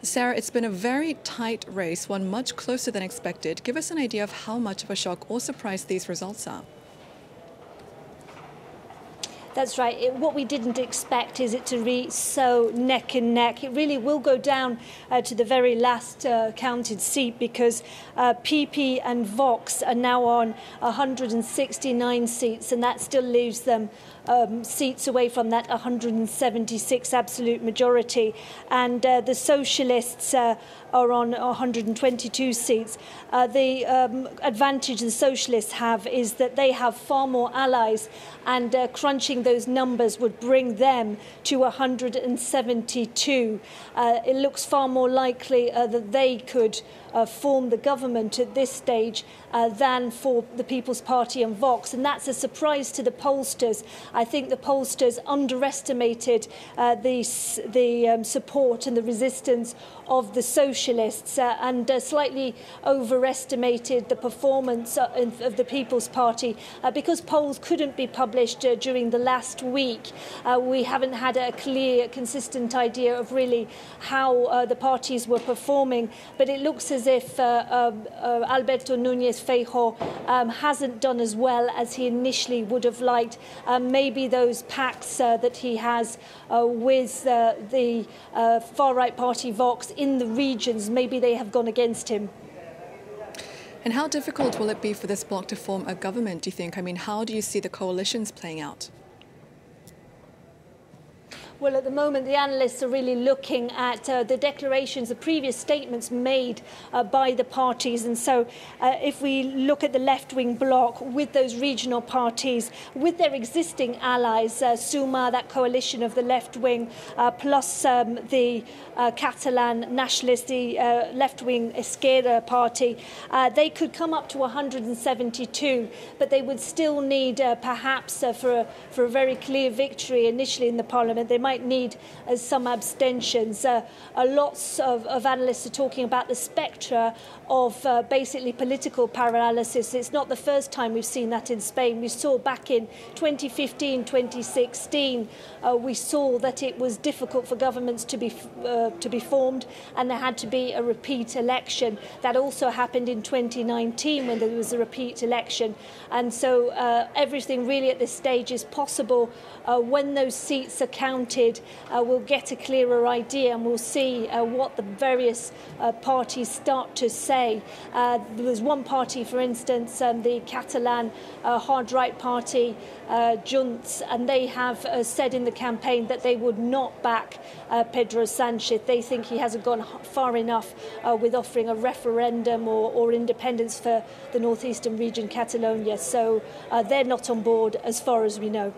Sarah, it's been a very tight race, one much closer than expected. Give us an idea of how much of a shock or surprise these results are. That's right. What we didn't expect is it to be so neck and neck. It really will go down to the very last counted seat, because PP and Vox are now on 169 seats, and that still leaves them seats away from that 176 absolute majority. And the Socialists are on 122 seats. The advantage the Socialists have is that they have far more allies, and crunching those numbers would bring them to 172. It looks far more likely that they could form the government at this stage than for the People's Party and Vox, and that's a surprise to the pollsters. I think the pollsters underestimated the support and the resistance of the Socialists and slightly overestimated the performance of the People's Party. Because polls couldn't be published during the last week, we haven't had a clear, consistent idea of really how the parties were performing, but it looks as if Alberto Núñez Feijóo hasn't done as well as he initially would have liked. Maybe those pacts that he has with the far-right party Vox in the regions, maybe they have gone against him. And how difficult will it be for this bloc to form a government, do you think? I mean, how do you see the coalitions playing out? Well, at the moment, the analysts are really looking at the declarations, the previous statements made by the parties. And so if we look at the left-wing bloc with those regional parties, with their existing allies, Suma, that coalition of the left-wing, plus the Catalan nationalist, the left-wing Esquerra party, they could come up to 172, but they would still need perhaps for a very clear victory initially in the parliament, they might need some abstentions. Lots of analysts are talking about the spectre of basically political paralysis. It's not the first time we've seen that in Spain. We saw back in 2015, 2016, we saw that it was difficult for governments to be formed, and there had to be a repeat election. That also happened in 2019 when there was a repeat election. And so everything really at this stage is possible. When those seats are counted, we'll get a clearer idea, and we'll see what the various parties start to say. There was one party, for instance, the Catalan hard right party, Junts, and they have said in the campaign that they would not back Pedro Sánchez. They think he hasn't gone far enough with offering a referendum or independence for the northeastern region, Catalonia. So they're not on board as far as we know.